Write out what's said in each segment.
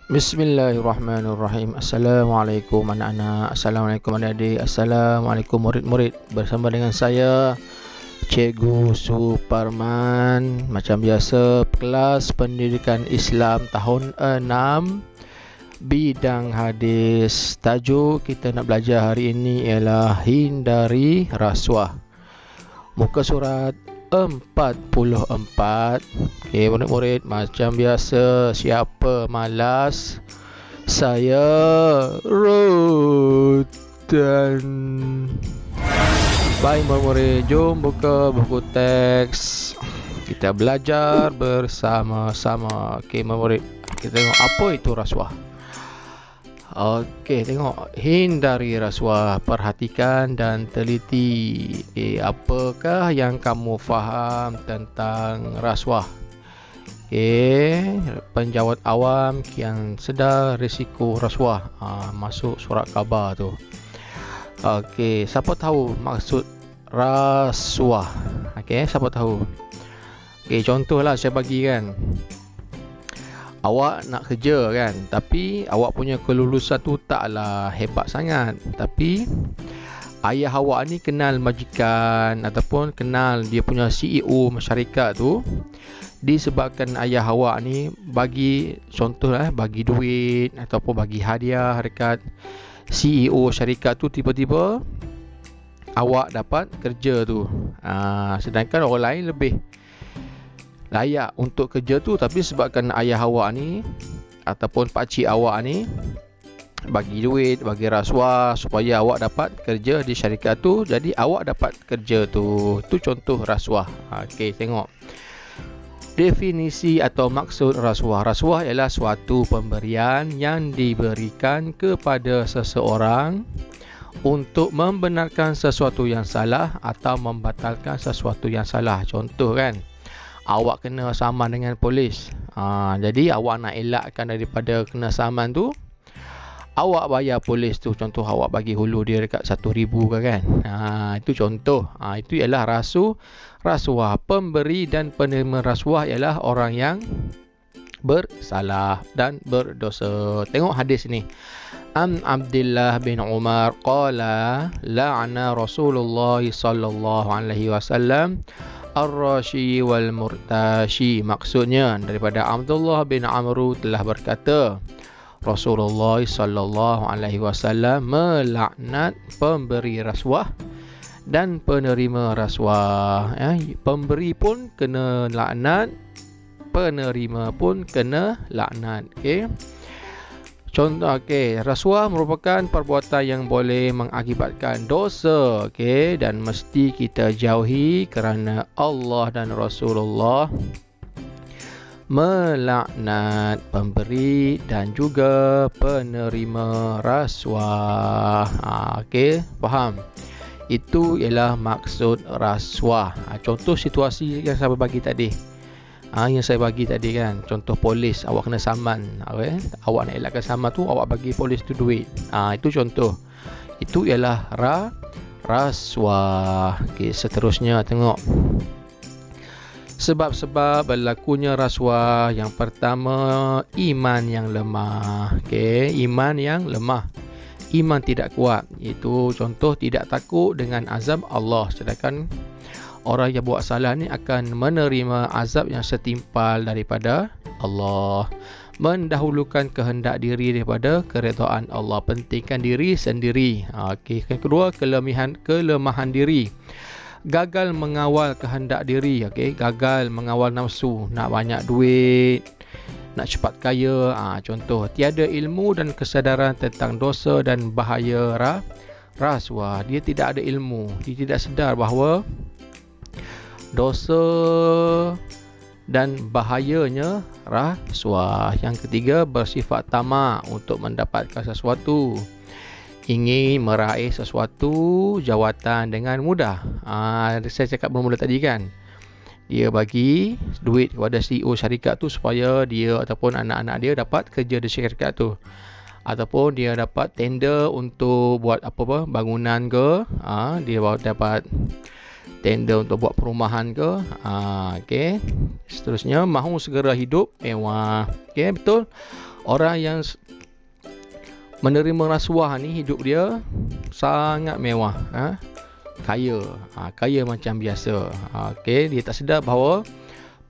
Bismillahirrahmanirrahim. Assalamualaikum anak-anak, Assalamualaikum adik-adik, Assalamualaikum murid-murid. Bersama dengan saya Cikgu Suparman. Macam biasa, kelas pendidikan Islam tahun 6, bidang hadis. Tajuk kita nak belajar hari ini ialah hindari rasuah. Muka surat 44. Okey, murid-murid, macam biasa, siapa malas saya rotan. Baik murid-murid, jom buka buku teks. Kita belajar bersama-sama. Okey murid, kita tengok apa itu rasuah. Okey, tengok, hindari rasuah, perhatikan dan teliti. Apakah yang kamu faham tentang rasuah? Penjawat awam kian sedar risiko rasuah. Masuk surat khabar tu. Okey, siapa tahu maksud rasuah? Okey, siapa tahu? Okey, contohlah saya bagi kan. Awak nak kerja kan, tapi awak punya kelulusan tu taklah hebat sangat, tapi ayah awak ni kenal majikan ataupun kenal dia punya CEO masyarakat tu. Disebabkan ayah awak ni bagi contohlah, bagi duit ataupun bagi hadiah dekat CEO syarikat tu, tiba-tiba awak dapat kerja tu. Sedangkan orang lain lebih layak untuk kerja tu, tapi sebabkan ayah awak ni ataupun pakcik awak ni bagi duit, bagi rasuah supaya awak dapat kerja di syarikat tu, jadi awak dapat kerja tu. Tu contoh rasuah. Okey, tengok definisi atau maksud rasuah. Rasuah ialah suatu pemberian yang diberikan kepada seseorang untuk membenarkan sesuatu yang salah atau membatalkan sesuatu yang salah. Contoh kan, awak kena saman dengan polis. Jadi awak nak elakkan daripada kena saman tu, awak bayar polis tu. Contoh, awak bagi hulu dia dekat 1,000 ke kan. Itu contoh. Itu ialah rasuah. Pemberi dan penerima rasuah ialah orang yang bersalah dan berdosa. Tengok hadis ni. Abdullah bin Umar qala la'ana Rasulullah sallallahu alaihi wasallam ar-rashi wal murtashi. Maksudnya, daripada Abdullah bin Amr telah berkata, Rasulullah sallallahu alaihi wasallam melaknat pemberi rasuah dan penerima rasuah. Pemberi pun kena laknat, penerima pun kena laknat. Okey. Contoh, rasuah merupakan perbuatan yang boleh mengakibatkan dosa, dan mesti kita jauhi kerana Allah dan Rasulullah melaknat pemberi dan juga penerima rasuah. Faham? Itu ialah maksud rasuah. Contoh situasi yang saya bagi tadi. Kan, contoh polis, awak kena saman. Awak nak elakkan saman tu, awak bagi polis tu duit. Itu contoh. Itu ialah rasuah. Seterusnya tengok sebab-sebab berlakunya rasuah. Yang pertama, iman yang lemah. Iman yang lemah, iman tidak kuat. Itu contoh, tidak takut dengan azab Allah. Sedangkan orang yang buat salah ni akan menerima azab yang setimpal daripada Allah. Mendahulukan kehendak diri daripada keredaan Allah. Pentingkan diri sendiri. Yang kedua, kelemahan diri. Gagal mengawal kehendak diri. Gagal mengawal nafsu, nak banyak duit, nak cepat kaya. Contoh, tiada ilmu dan kesadaran tentang dosa dan bahaya rasuah. Dia tidak ada ilmu, dia tidak sedar bahawa dosa dan bahayanya rasuah. Yang ketiga, bersifat tamak untuk mendapatkan sesuatu, ingin meraih sesuatu jawatan dengan mudah. Saya cakap bermula tadi kan, dia bagi duit kepada CEO syarikat tu supaya dia ataupun anak-anak dia dapat kerja di syarikat tu, ataupun dia dapat tender untuk buat bangunan ke, dia dapat tender untuk buat perumahan ke. Seterusnya, mahu segera hidup mewah. Betul. Orang yang menerima rasuah ni hidup dia sangat mewah, kaya, kaya macam biasa. Okey, dia tak sedar bahawa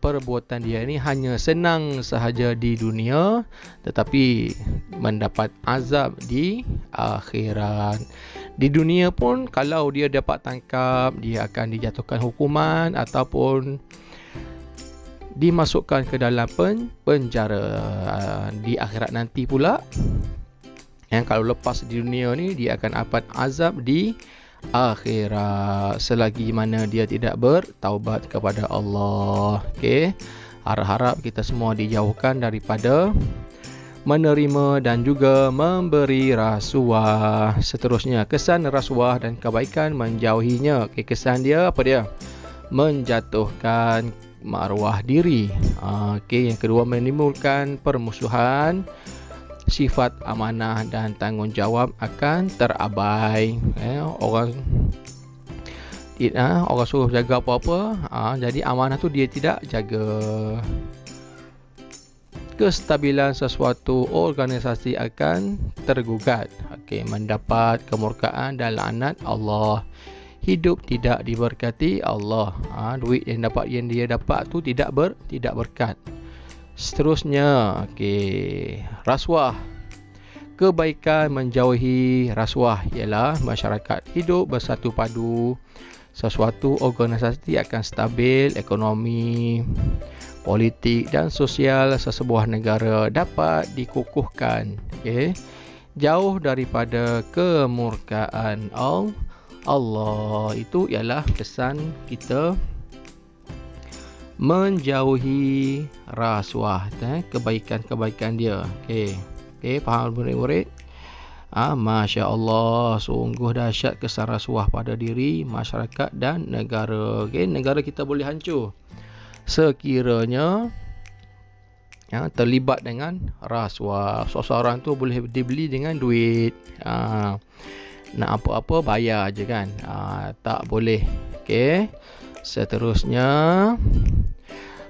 perbuatan dia ni hanya senang sahaja di dunia, tetapi mendapat azab di akhirat. Di dunia pun kalau dia dapat tangkap, dia akan dijatuhkan hukuman ataupun dimasukkan ke dalam penjara. Di akhirat nanti pula, kalau lepas di dunia ni, dia akan dapat azab di akhirat selagi mana dia tidak bertaubat kepada Allah. Okey, harap-harap kita semua dijauhkan daripada menerima dan juga memberi rasuah. Seterusnya, kesan rasuah dan kebaikan menjauhinya. Okey, kesan dia apa dia? Menjatuhkan maruah diri. Okey, yang kedua, menimbulkan permusuhan. Sifat amanah dan tanggungjawab akan terabai. Orang suruh jaga apa-apa, jadi amanah tu dia tidak jaga. Kestabilan sesuatu organisasi akan tergugat. Okey, mendapat kemurkaan dan laknat Allah. Hidup tidak diberkati Allah. Duit yang dia dapat tu tidak berkat. Seterusnya, okey, rasuah. Kebaikan menjauhi rasuah ialah masyarakat hidup bersatu padu. Sesuatu organisasi akan stabil, ekonomi, politik dan sosial sesebuah negara dapat dikukuhkan. Okey, jauh daripada kemurkaan Allah. Itu ialah kesan kita menjauhi rasuah, kebaikan-kebaikan dia. Okey, faham murid-murid? Masya Allah, sungguh dahsyat kesan rasuah pada diri, masyarakat dan negara. Okey, negara kita boleh hancur sekiranya terlibat dengan rasuah. Seseorang tu boleh dibeli dengan duit. Nak apa-apa bayar je kan. Tak boleh. Okey, seterusnya,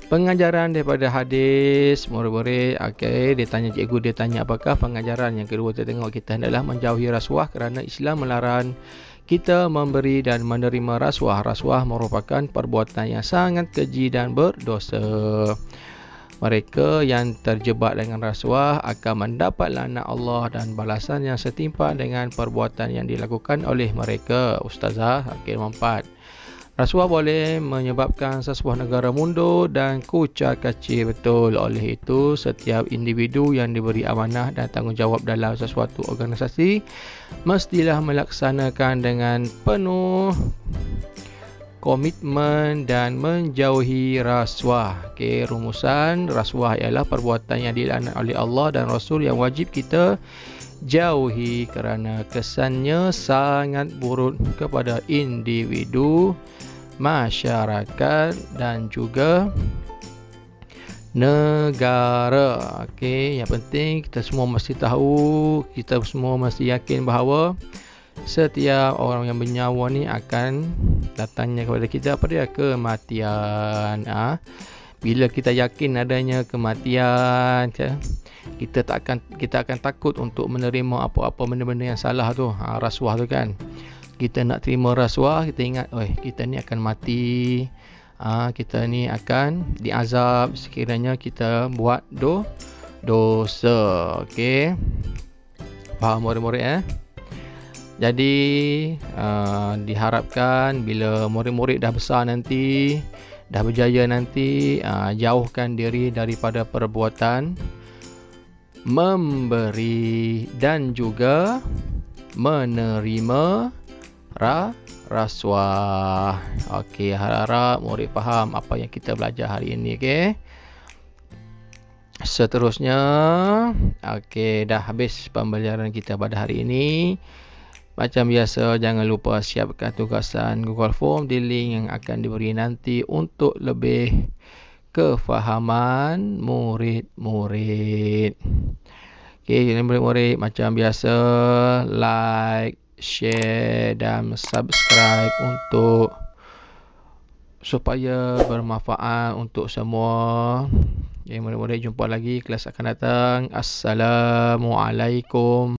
pengajaran daripada hadis, murid-murid. Okey, cikgu dia tanya apakah pengajaran yang kedua. Kita tengok, kita hendaklah menjauhi rasuah kerana Islam melarang kita memberi dan menerima rasuah. Rasuah merupakan perbuatan yang sangat keji dan berdosa. Mereka yang terjebak dengan rasuah akan mendapat laknat Allah dan balasan yang setimpal dengan perbuatan yang dilakukan oleh mereka. Ustazah, nombor 4. Rasuah boleh menyebabkan sesebuah negara mundur dan kucar kacir betul. Oleh itu, setiap individu yang diberi amanah dan tanggungjawab dalam sesuatu organisasi mestilah melaksanakan dengan penuh komitmen dan menjauhi rasuah. Okey, rumusan rasuah ialah perbuatan yang dilaknat oleh Allah dan Rasul yang wajib kita jauhi kerana kesannya sangat buruk kepada individu, masyarakat dan juga negara. Okey, yang penting kita semua mesti tahu, kita semua mesti yakin bahawa setiap orang yang bernyawa ni akan datangnya kepada kita apa dia? Kematian. Bila kita yakin adanya kematian, kita akan takut untuk menerima apa-apa benda-benda yang salah tu. Rasuah tu kan. Kita nak terima rasuah, kita ingat, kita ni akan mati. Kita ni akan diazab sekiranya kita buat dosa. Okey, faham murid-murid? Jadi diharapkan bila murid-murid dah besar nanti, dah berjaya nanti, jauhkan diri daripada perbuatan memberi dan juga menerima rasuah. Okey, harap murid faham apa yang kita belajar hari ini. Okey, seterusnya, okey, dah habis pembelajaran kita pada hari ini. Macam biasa, jangan lupa siapkan tugasan Google Form di link yang akan diberi nanti untuk lebih kefahaman murid-murid. Okey, murid-murid, macam biasa, like, share dan subscribe untuk supaya bermanfaat untuk semua. Murid-murid jumpa lagi kelas akan datang. Assalamualaikum.